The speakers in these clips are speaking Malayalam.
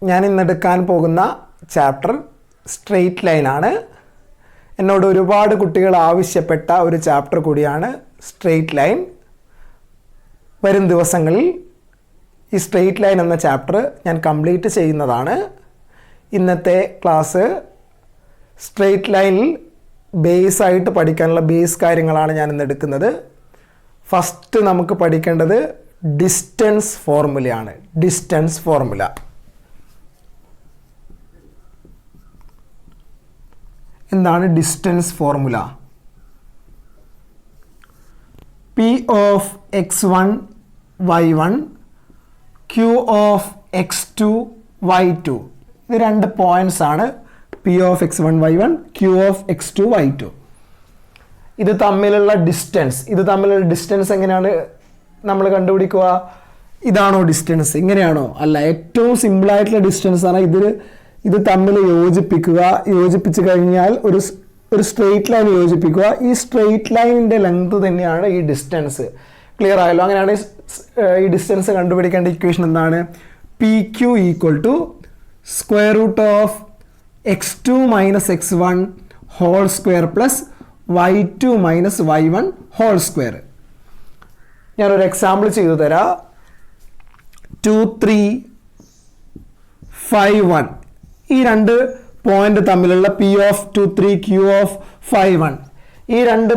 ഞാൻ ഇന്നെടുക്കാൻ പോകുന്ന ചാപ്റ്റർ സ്ട്രെയിറ്റ് ലൈനാണ്. എന്നോട് ഒരുപാട് കുട്ടികൾ ആവശ്യപ്പെട്ട ഒരു ചാപ്റ്റർ കൂടിയാണ് സ്ട്രെയിറ്റ് ലൈൻ. വരും ദിവസങ്ങളിൽ ഈ സ്ട്രെയിറ്റ് ലൈൻ എന്ന ചാപ്റ്റർ ഞാൻ കംപ്ലീറ്റ് ചെയ്യുന്നതാണ്. ഇന്നത്തെ ക്ലാസ് സ്ട്രെയിറ്റ് ലൈനിൽ ബേസ് ആയിട്ട് പഠിക്കാനുള്ള ബേസ് കാര്യങ്ങളാണ് ഞാൻ ഇന്ന് എടുക്കുന്നത്. ഫസ്റ്റ് നമുക്ക് പഠിക്കേണ്ടത് ഡിസ്റ്റൻസ് ഫോർമുലയാണ്. ഡിസ്റ്റൻസ് ഫോർമുല എന്താണ്? Distance formula P of x1 y1 Q of x2 y2. ഇത് രണ്ട് പോയിന്റ്സ് ആണ്. P of x1 y1 Q of x2 y2. ഇത് തമ്മിലുള്ള ഡിസ്റ്റൻസ് എങ്ങനെയാണ് നമ്മൾ കണ്ടുപിടിക്കുക? ഇതാണോ ഡിസ്റ്റൻസ്? ഇങ്ങനെയാണോ? അല്ല, ഏറ്റവും സിമ്പിൾ ആയിട്ടുള്ള ഡിസ്റ്റൻസ് ആണ് ഇത് തമ്മിൽ യോജിപ്പിച്ച് കഴിഞ്ഞാൽ ഒരു സ്ട്രെയിറ്റ് ലൈൻ യോജിപ്പിക്കുക. ഈ സ്ട്രെയിറ്റ് ലൈനിൻ്റെ ലെങ്ത് തന്നെയാണ് ഈ ഡിസ്റ്റൻസ്. ക്ലിയർ ആയല്ലോ? അങ്ങനെയാണ് ഈ ഡിസ്റ്റൻസ് കണ്ടുപിടിക്കേണ്ട ഇക്വേഷൻ എന്താണ്? P Q equal to square root of x2 minus x1 whole square plus y2 minus y1 whole square. ഞാനൊരു എക്സാമ്പിൾ ചെയ്തു തരാം. 2, 3, 5, 1 ഈ രണ്ട് പോയിന്റ് തമ്മിലുള്ള P ഓഫ് 2, 3, Q ഓഫ് 5, 1 ഈ രണ്ട്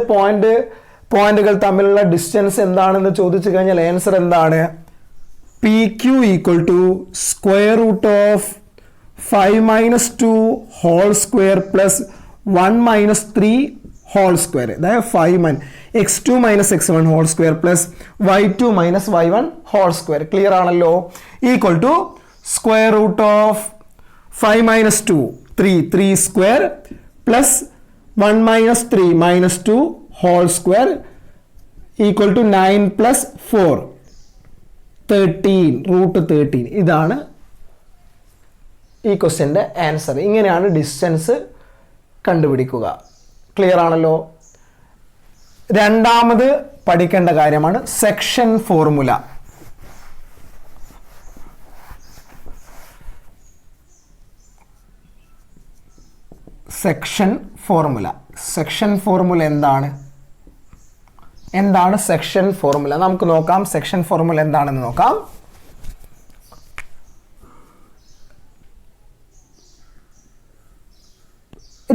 പോയിന്റുകൾ തമ്മിലുള്ള ഡിസ്റ്റൻസ് എന്താണെന്ന് ചോദിച്ചു കഴിഞ്ഞാൽ ആൻസർ എന്താണ്? P Q equal to square root of 5 minus 2 whole square plus 1 minus 3 whole square. അതായത് 5 x2 minus x1 whole square plus y2 minus y1 whole square. Clear ആണല്ലോ? Equal to square root of 5 minus 2 3 square plus 1 minus 3 minus 2 whole square equal to 9 plus 4 13 root 13. ഇതാണ് ഈ ക്വസ്റ്റ്യൻ്റെ ആൻസർ. ഇങ്ങനെയാണ് ഡിസ്റ്റൻസ് കണ്ടുപിടിക്കുക. ക്ലിയർ ആണല്ലോ? രണ്ടാമത് പഠിക്കേണ്ട കാര്യമാണ് സെക്ഷൻ ഫോർമുല. സെക്ഷൻ ഫോർമുല എന്താണ് സെക്ഷൻ ഫോർമുല? നമുക്ക് നോക്കാം. സെക്ഷൻ ഫോർമുല എന്താണെന്ന് നോക്കാം.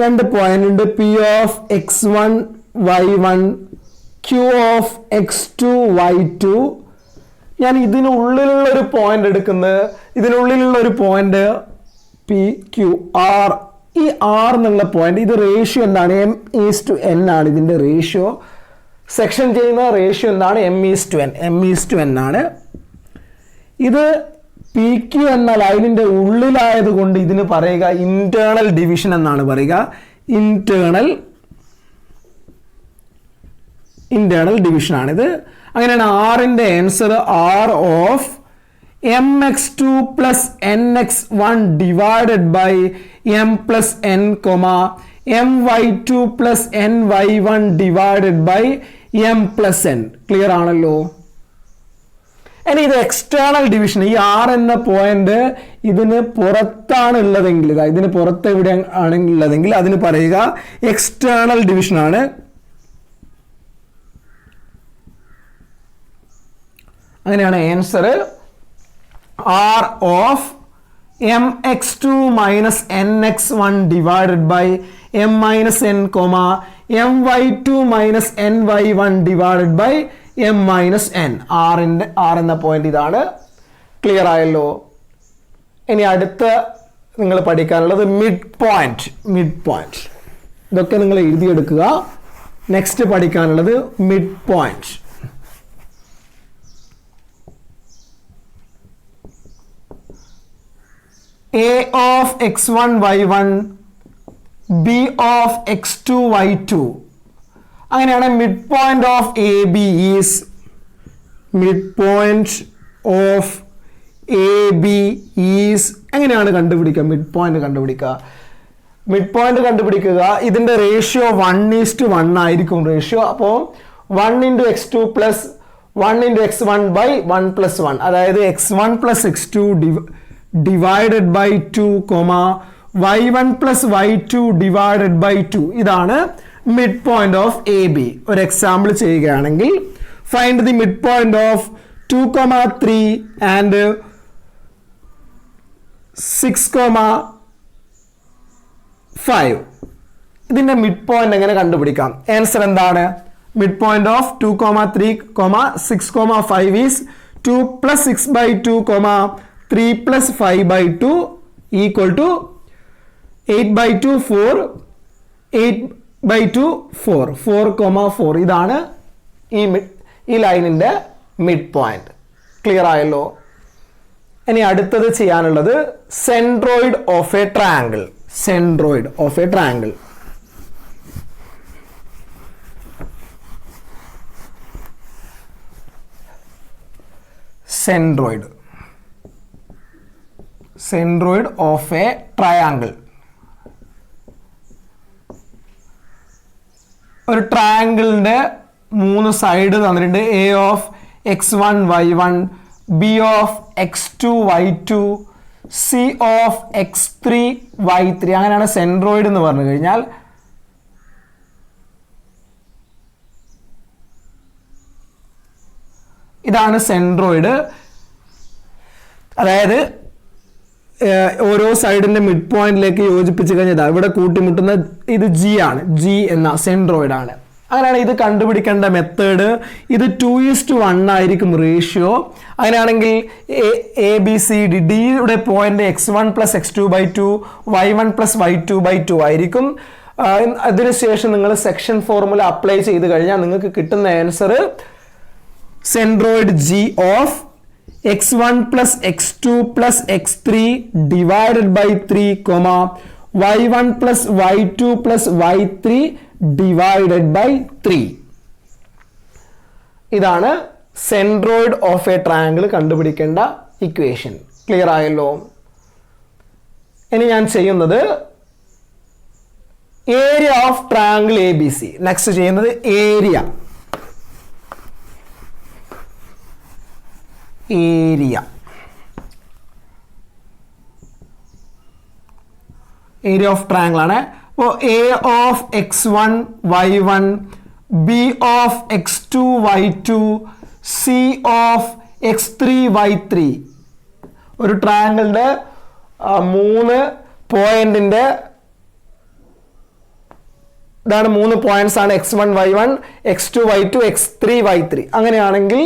രണ്ട് പോയിന്റ് ഉണ്ട്. P of x1 y1 Q of x2 y2. ഞാൻ ഇതിനുള്ളിലുള്ള ഒരു പോയിന്റ് എടുക്കുന്നത്. ഇതിനുള്ളിലുള്ള ഒരു പോയിന്റ് P Q R. ഈ R എന്നുള്ള പോയിന്റ്, ഇത് റേഷ്യോ എന്താണ്? M:n ആണ് ഇതിൻ്റെ റേഷ്യോ. സെക്ഷൻ ചെയ്യുന്ന റേഷ്യോ എന്താണ്? M:n ആണ്. ഇത് പി ക്യു എന്ന ലൈനിൻ്റെ ഉള്ളിലായത് കൊണ്ട് ഇതിന് പറയുക ഇന്റേണൽ ഡിവിഷൻ എന്നാണ് പറയുക. ഇന്റേണൽ ഡിവിഷൻ ആണിത്. അങ്ങനെയാണ് ആറിൻ്റെ answer R of mx2 plus nx1 divided by m plus n my2 plus ny1 divided by m plus n. Clear ആണല്ലോ? ഇനി ഇത് എക്സ്റ്റേണൽ ഡിവിഷൻ. ഈ R എന്ന പോയിന്റ് ഇതിന് പുറത്താണ് ഉള്ളതെങ്കിൽ, ഇതിന് പുറത്ത് എവിടെ ആണെങ്കിൽ ഉള്ളതെങ്കിൽ അതിന് പറയുക എക്സ്റ്റേണൽ ഡിവിഷൻ ആണ്. അങ്ങനെയാണ് answer R of mx2 minus nx1 divided by m minus n my2 minus ny1 divided by m minus n. R എന്ന പോയിന്റ് ഇതാണ്. ക്ലിയർ ആയല്ലോ? ഇനി അടുത്ത നിങ്ങൾ പഠിക്കാനുള്ളത് മിഡ് പോയിന്റ്. ഇതൊക്കെ നിങ്ങൾ എഴുതിയെടുക്കുക. നെക്സ്റ്റ് പഠിക്കാനുള്ളത് mid point. A of x1 y1 B of x2 y2. അങ്ങനെയാണ് mid point of A B is എങ്ങനെയാണ് കണ്ടുപിടിക്കുക? മിഡ് പോയിന്റ് കണ്ടുപിടിക്കുക. ഇതിന്റെ റേഷ്യോ 1:1 ആയിരിക്കും റേഷ്യോ. അപ്പോൾ 1 into x2 plus 1 into x1 by 1 plus 1. അതായത് x1 plus x2 divided by 2 y1 plus y2 divided by 2. ഇതാണ് mid point of A B. ഒരു എക്സാമ്പിൾ ചെയ്യുകയാണെങ്കിൽ find the mid point of 2, 3 and 6, 5. ഇതിന്റെ മിഡ് പോയിന്റ് എങ്ങനെ കണ്ടുപിടിക്കാം? ആൻസർ എന്താണ്? Mid point of 2, 3, 6, 5 is 2 plus 6 by 2, 3 plus 5 by 2 equal to 8 by 2, 4. 8 by 2, 4. 4, 4. ഇതാണ് ഈ ലൈനിന്റെ മിഡ് പോയിന്റ്. ക്ലിയർ ആയല്ലോ? ഇനി അടുത്തത് ചെയ്യാനുള്ളത് centroid of a triangle. Centroid of a triangle. Centroid of a triangle. ഒരു ട്രയാങ്കിളിന്റെ 3 സൈഡ് തന്നിട്ടുണ്ട്. A of x1 y1, B of x2 y2, C of x3 y3. അങ്ങനെയാണ് സെൻട്രോയിഡ് എന്ന് പറഞ്ഞു കഴിഞ്ഞാൽ. ഇതാണ് സെൻട്രോയിഡ്. അതായത് ഓരോ സൈഡിന്റെ മിഡ് പോയിന്റിലേക്ക് യോജിപ്പിച്ച് കഴിഞ്ഞാൽ ഇവിടെ കൂട്ടിമുട്ടുന്ന ഇത് ജി ആണ്. ജി എന്ന സെൻട്രോയിഡ് ആണ്. അങ്ങനെയാണ് ഇത് കണ്ടുപിടിക്കേണ്ട മെത്തേഡ്. ഇത് 2:1 ആയിരിക്കും റേഷ്യോ. അങ്ങനെയാണെങ്കിൽ എ ബി സി ഡി ഡിയുടെ point x1 plus x2 by 2, y1 plus y2 by 2 ആയിരിക്കും. അതിനുശേഷം നിങ്ങൾ സെക്ഷൻ ഫോർമുല അപ്ലൈ ചെയ്ത് കഴിഞ്ഞാൽ നിങ്ങൾക്ക് കിട്ടുന്ന answer centroid G of x1 plus x2 plus x3 divided by 3, y1 plus y2 plus y3 divided by 3. ഇതാണ് സെൻട്രോയിഡ് ഓഫ് എ ട്രയാങ്കിൾ കണ്ടുപിടിക്കേണ്ട ഇക്വേഷൻ. ക്ലിയർ ആയല്ലോ? ഇനി ഞാൻ ചെയ്യുന്നത് area of triangle A B C. Next ചെയ്യുന്നത് ഏരിയ. ഏരിയ ഓഫ് ട്രയാങ്കിൾ ആണ്. അപ്പോൾ A of x1 y1, B of x2 y2, C of x3 y3. ഒരു ട്രയാങ്കിളിന്റെ 3 പോയിന്റിന്റെ ഇതാണ് 3 പോയിന്റ്സ് ആണ് x1 y1, x2 y2, x3 y3. അങ്ങനെയാണെങ്കിൽ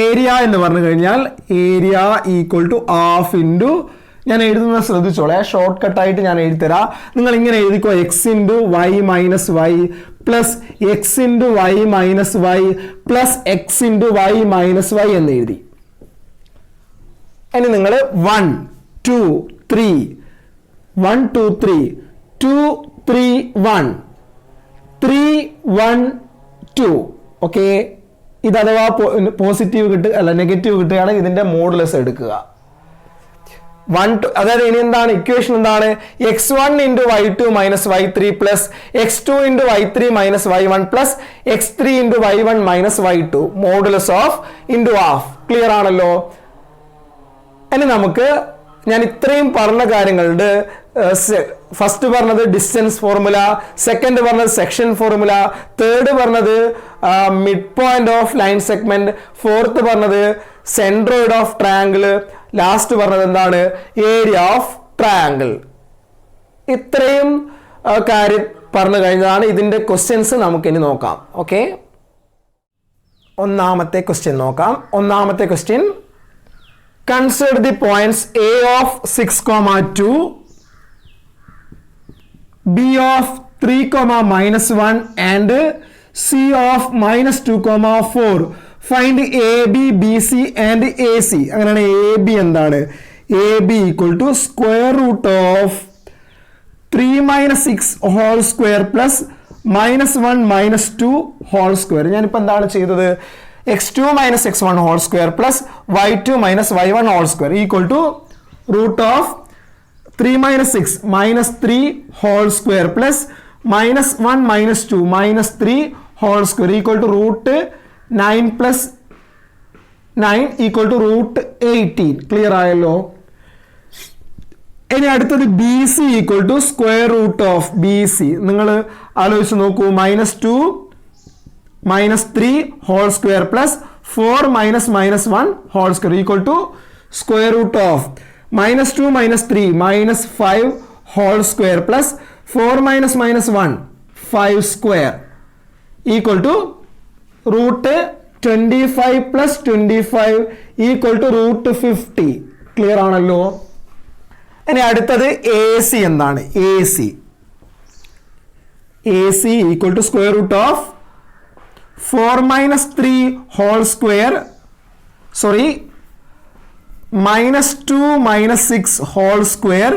ഏരിയ എന്ന് പറഞ്ഞു കഴിഞ്ഞാൽ area equal to half into, ഞാൻ എഴുതുന്നത് ശ്രദ്ധിച്ചോളെ, ഷോർട്ട് കട്ടായിട്ട് ഞാൻ എഴുതിത്തരാം. നിങ്ങൾ ഇങ്ങനെ എഴുതിക്കോ, x into Y minus Y plus X into Y minus Y plus X into Y minus Y എന്ന് എഴുതി. ഇനി നിങ്ങൾ 1 2 3 1 2 3 2 3 1 3 1 2. ഓക്കെ, ഇത് അഥവാ പോസിറ്റീവ് കിട്ടുക അല്ല നെഗറ്റീവ് കിട്ടുകയാണെങ്കിൽ ഇതിന്റെ മോഡുലസ് എടുക്കുക. 1 അതായത് ഇനി എന്താണ് ഇക്വേഷൻ? എന്താണ്? x1 into y2 minus y3 plus x2 into y3 minus y1 plus x3 into y1 minus y2 modulus of into half. Clear ആണല്ലോ? ഇനി നമുക്ക് ഞാൻ ഇത്രയും പറഞ്ഞ കാര്യങ്ങളുണ്ട്. ഫസ്റ്റ് പറഞ്ഞത് ഡിസ്റ്റൻസ് ഫോർമുല, സെക്കൻഡ് പറഞ്ഞത് സെക്ഷൻ ഫോർമുല, തേർഡ് പറഞ്ഞത് mid point of line segment, fourth പറഞ്ഞത് സെൻട്രോയിഡ് ഓഫ് ട്രയാങ്കിൾ, ലാസ്റ്റ് പറഞ്ഞത് എന്താണ്? Area of triangle. ഇത്രയും കാര്യം പറഞ്ഞു കഴിഞ്ഞതാണ്. ഇതിന്റെ ക്വസ്റ്റ്യൻസ് നമുക്കിനി നോക്കാം. ഓക്കെ, ഒന്നാമത്തെ ക്വസ്റ്റ്യൻ നോക്കാം. ഒന്നാമത്തെ question, consider the points A of 6, 2, B of 3, -1 and C of -2, 4. Find AB, BC and AC. അങ്ങനെയാണ് AB എന്താണ്? AB equal to square root of 3 - 6 whole square plus -1 - 2 whole square. ഞാനിപ്പോൾ എന്താണ് ചെയ്തത്? x2 minus x1 whole square plus y2 minus y1 whole square equal to root of 3 minus 6 minus 3 whole square plus minus 1 minus 2 minus 3 whole square equal to root 9 plus 9 equal to root 18. Clear ആയല്ലോ. ഇനി അടുത്തത് B C equal to square root of B C. നിങ്ങൾ ആലോചിച്ച് നോക്കൂ. -2 -3 whole square plus 4 -1 whole square equal to square root of -2 -3 -5 whole square plus 4 -1 5 square equal to root 25 plus 25 equal to root 50. Clear ആണല്ലോ. ഇനി അടുത്തത് എ സി എന്താണ്? A C equal to square root of 4 -3 whole square -2 -6 whole square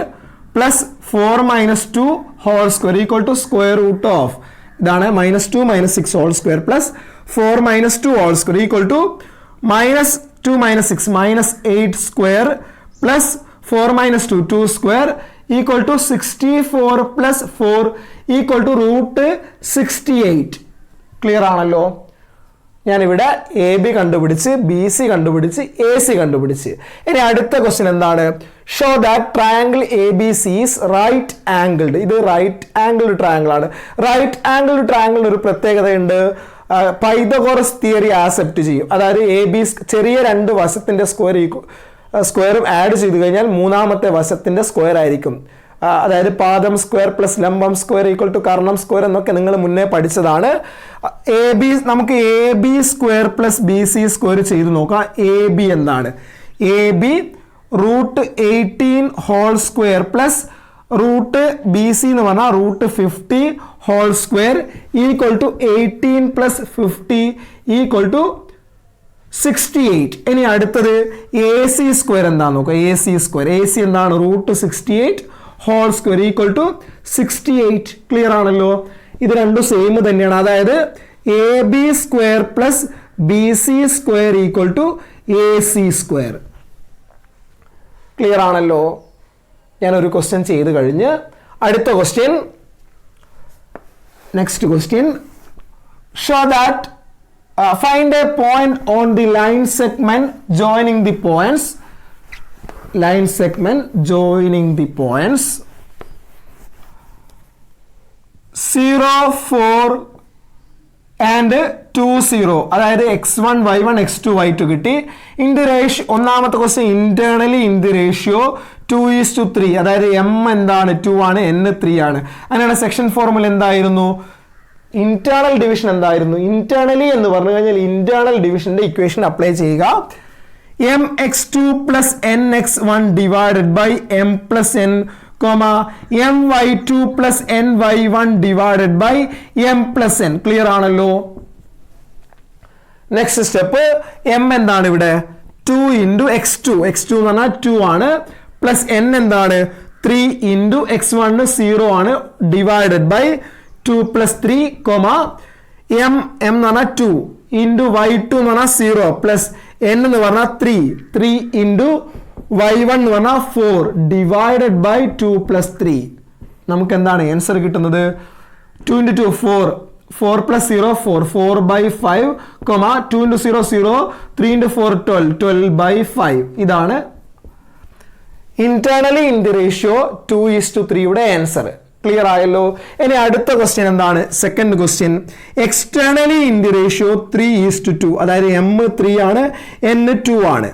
plus 4 -2 whole square equal to square root of ഇതാണ് -2 -6 whole square plus 4 -2 whole square equal to -2 -6 -8 square plus 4 -2 2 square equal to 64 plus 4 equal to root 68. Clear ആണല്ലോ. ഞാനിവിടെ എ ബി കണ്ടുപിടിച്ച് ബി സി കണ്ടുപിടിച്ച് എ സി കണ്ടുപിടിച്ച്. ഇനി അടുത്ത ക്വസ്റ്റ്യൻ എന്താണ്? Show that triangle A B C is right angled. ഇത് റൈറ്റ് ആംഗിൾഡ് ട്രയാങ്കിൾ ആണ്. റൈറ്റ് ആംഗിൾഡ് ട്രയാങ്കിളിന് ഒരു പ്രത്യേകതയുണ്ട്. പൈതഗോറസ് തിയറി ആക്സെപ്റ്റ് ചെയ്യും. അതായത് എ ബി ചെറിയ രണ്ട് വശത്തിന്റെ സ്ക്വയറും ആഡ് ചെയ്ത് കഴിഞ്ഞാൽ മൂന്നാമത്തെ വശത്തിന്റെ സ്ക്വയർ ആയിരിക്കും. അതായത് പാദം സ്ക്വയർ പ്ലസ് ലംബം സ്ക്വയർ ഈക്വൽ ടു കർണം സ്ക്വയർ എന്നൊക്കെ നിങ്ങൾ മുന്നേ പഠിച്ചതാണ്. നമുക്ക് A B square plus B C square ചെയ്ത് നോക്കാം. എ ബി എന്താണ്? A B root 18 whole square plus root B C എന്ന് പറഞ്ഞാൽ root 50 whole square equal to 18 plus 50 equal to 68. ഇനി അടുത്തത് എ സി സ്ക്വയർ എന്താന്ന് നോക്കുക. എ സി സ്ക്വയർ എന്താണ്? Root 68 whole square equal to 68. Clear ആണല്ലോ. ഇത് രണ്ടും സെയിം തന്നെയാണ്. അതായത് A B square plus B C square equal to A C square. Clear ആണല്ലോ. ഞാനൊരു ക്വസ്റ്റ്യൻ ചെയ്ത് കഴിഞ്ഞ് അടുത്ത question, next question, show that find a point on the line segment joining the points 0 4 and 2 0. അതായത് x1 y1 x2 y2 കിട്ടി. ഇൻ ദി റേഷ്യോ, ഒന്നാമത്തെ question internally in the ratio 2:3. അതായത് m എന്താണ്? 2 ആണ്, n 3 ആണ്. അങ്ങനെയാണ് സെക്ഷൻ ഫോർമുല എന്തായിരുന്നു? ഇന്റേണൽ ഡിവിഷൻ എന്തായിരുന്നു? ഇന്റേണലി എന്ന് പറഞ്ഞു കഴിഞ്ഞാൽ ഇന്റേണൽ ഡിവിഷന്റെ ഇക്വേഷൻ അപ്ലൈ ചെയ്യുക. mx2 plus nx1 divided by m plus n my2 plus ny1 divided by m plus n. Clear ആണല്ലോ. നെക്സ്റ്റ് സ്റ്റെപ്പ്, m എന്താണ് ഇവിടെ? 2 ഇൻറ്റു x2 എന്ന് പറഞ്ഞാൽ 2 ആണ്, പ്ലസ് n എന്താണ്? 3 ഇൻറ്റു x1 0 ആണ്, ഡിവൈഡഡ് ബൈ 2 പ്ലസ് 3 m എന്ന് പറഞ്ഞാൽ 2 ഇൻറ്റു y2 എന്ന് പറഞ്ഞാൽ 0 പ്ലസ് n എന്ന് പറഞ്ഞാൽ 3 ഇൻറ്റു y1 എന്ന് പറഞ്ഞാൽ 4 ഡിവൈഡഡ് ബൈ 2 പ്ലസ് 3. നമുക്ക് എന്താണ് ആൻസർ കിട്ടുന്നത്? 2 into 2 4 plus 0 4 by 5 2 into 0 0 3 into 4 12 by 5. ഇതാണ് ഇന്റേണലി ഇൻ ദി റേഷ്യോ 2:3യുടെ ആൻസർ. ക്ലിയർ ആയല്ലോ. ഇനി അടുത്ത ക്വസ്റ്റ്യൻ എന്താണ്? Second question, externally in the ratio 3:2. അതായത് m 3 ആണ്, n 2 ആണ്.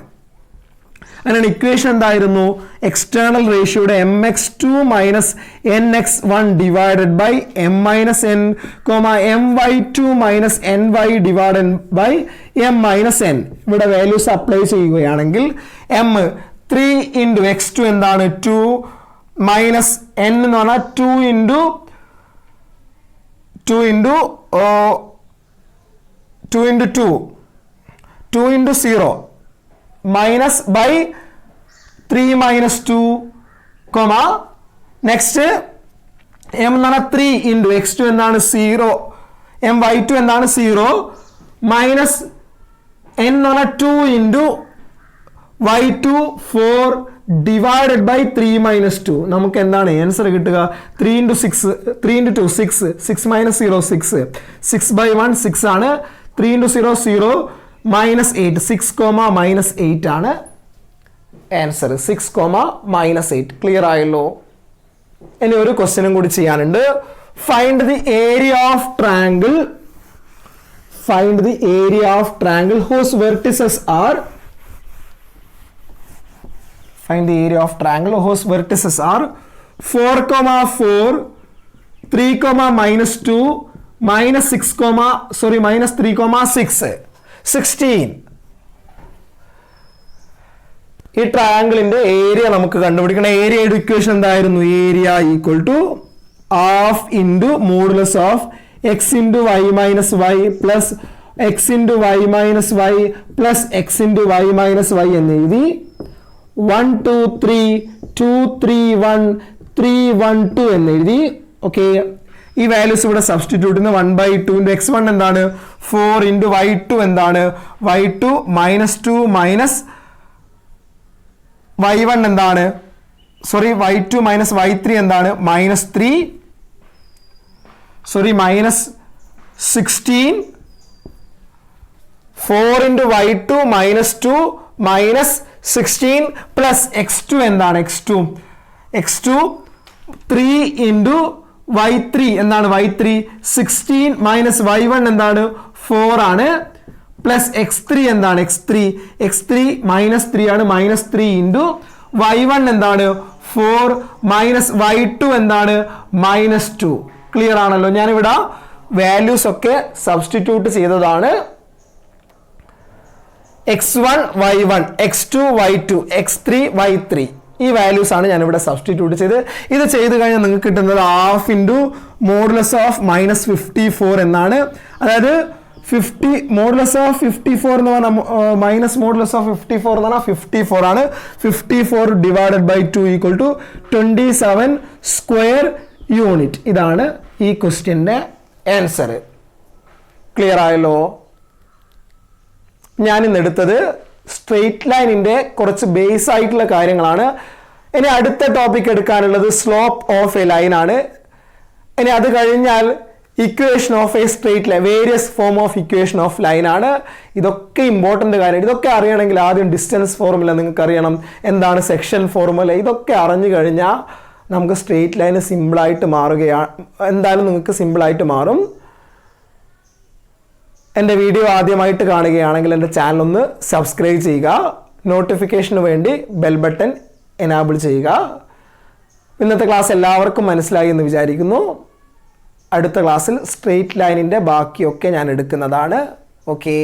അങ്ങനെയാണ് ഇക്വേഷൻ എന്തായിരുന്നു? എക്സ്റ്റേണൽ റേഷ്യോയുടെ mx2 minus nx1 divided by m minus n my2 minus ny divided by m minus n. ഇവിടെ വാല്യൂസ് അപ്ലൈ ചെയ്യുകയാണെങ്കിൽ m 3 ഇൻറ്റു x2 എന്താണ്? 2 മൈനസ് n എന്ന് പറഞ്ഞാൽ 2 into 2 into 0 minus by 3 minus 2 next m എന്ന് പറഞ്ഞാൽ 3 ഇൻറ്റു x2 എന്താണ്? 0 my2 എന്താണ്? 0 മൈനസ് n എന്ന് പറഞ്ഞാൽ 2 into y2 4 divided by 3 minus 2. നമുക്ക് എന്താണ് ആൻസർ കിട്ടുക? 3 ഇൻറ്റു 2 6 6 മൈനസ് 0 6 6 ബൈ 1 6 ആണ്. 3 ഇൻറ്റു 0 0 -8 6, -8 ആണ് ആൻസർ. 6, -8 ക്ലിയർ ആയല്ലോ. ഇനി ഒരു ക്വസ്റ്റ്യനും കൂടി ചെയ്യാനുണ്ട്. Find the area of triangle whose vertices are 4, 4, 3, -2, -3, 6, 16. ഈ ട്രയാങ്കിളിന്റെ ഏരിയ നമുക്ക് കണ്ടുപിടിക്കണം. ഏരിയയുടെ ഇക്വേഷൻ എന്തായിരുന്നു? Area equal to half into modulus of X into Y minus Y plus X into Y minus Y plus X into Y minus Y എന്ന് എഴുതി 1 2 3 2 3 1 3 1 2 എന്ന് എഴുതി. ഓക്കെ, ഈ വാല്യൂസ് ഇവിടെ സബ്സ്റ്റിറ്റ്യൂട്ട് ചെയ്യുന്ന 1/2 ഇൻറ്റു x1 എന്താണ് 4 ഇൻറ്റു y2 എന്താണ് y2 -2 മൈനസ് y1 എന്താണ് y2 മൈനസ് y3 എന്താണ് -3 -16 4 into y2 -2 minus 16 plus x2 എന്താണ് x2 3 ഇൻറ്റു y3 എന്താണ് y3 16 മൈനസ് y1 എന്താണ് 4 ആണ് പ്ലസ് x3 എന്താണ് x3 -3 ആണ് -3 ഇൻറ്റു y1 എന്താണ് 4 മൈനസ് y2 എന്താണ് -2. ക്ലിയർ ആണല്ലോ. ഞാനിവിടെ വാല്യൂസ് ഒക്കെ സബ്സ്റ്റിറ്റ്യൂട്ട് ചെയ്തതാണ്. x1 y1 x2 y2 x3 y3 ഈ വാല്യൂസ് ആണ് ഞാനിവിടെ സബ്സ്റ്റിറ്റ്യൂട്ട് ചെയ്ത്. ഇത് ചെയ്ത് കഴിഞ്ഞാൽ നിങ്ങൾക്ക് കിട്ടുന്നത് ഹാഫ് ഇൻറ്റു മോഡുലസ് ഓഫ് -54 എന്നാണ്. അതായത് 50 മോഡുലസ് ഓഫ് 54 എന്ന് പറഞ്ഞാൽ മൈനസ് മോഡുലസ് ഓഫ് 54 എന്ന് പറഞ്ഞാൽ 54 ആണ്. 54 divided by 2 equal to 27 square unit. ഇതാണ് ഈ ക്വസ്റ്റ്യൻ്റെ ആൻസർ. ക്ലിയർ ആയല്ലോ. ഞാനിന്ന് എടുത്തത് സ്ട്രെയിറ്റ് ലൈനിൻ്റെ കുറച്ച് ബേസ് ആയിട്ടുള്ള കാര്യങ്ങളാണ്. ഇനി അടുത്ത ടോപ്പിക് എടുക്കാനുള്ളത് സ്ലോപ്പ് ഓഫ് എ ലൈൻ ആണ്. ഇനി അത് കഴിഞ്ഞാൽ equation of a straight line, various form of equation of line ആണ്. ഇതൊക്കെ ഇമ്പോർട്ടൻ്റ് കാര്യം. ഇതൊക്കെ അറിയണമെങ്കിൽ ആദ്യം ഡിസ്റ്റൻസ് ഫോർമുല നിങ്ങൾക്ക് അറിയണം, എന്താണ് സെക്ഷൻ ഫോർമുല. ഇതൊക്കെ അറിഞ്ഞു കഴിഞ്ഞാൽ നമുക്ക് സ്ട്രെയിറ്റ് ലൈന് സിമ്പിളായിട്ട് മാറുകയാണ്. എന്തായാലും നിങ്ങൾക്ക് സിമ്പിളായിട്ട് മാറും. എൻ്റെ വീഡിയോ ആദ്യമായിട്ട് കാണുകയാണെങ്കിൽ എൻ്റെ ചാനൽ ഒന്ന് സബ്സ്ക്രൈബ് ചെയ്യുക. നോട്ടിഫിക്കേഷന് വേണ്ടി ബെൽ ബട്ടൺ എനാബിൾ ചെയ്യുക. ഇന്നത്തെ ക്ലാസ് എല്ലാവർക്കും മനസ്സിലായി എന്ന് വിചാരിക്കുന്നു. അടുത്ത ക്ലാസ്സിൽ സ്ട്രെയിറ്റ് ലൈനിൻ്റെ ബാക്കിയൊക്കെ ഞാൻ എടുക്കുന്നതാണ്. ഓക്കേ.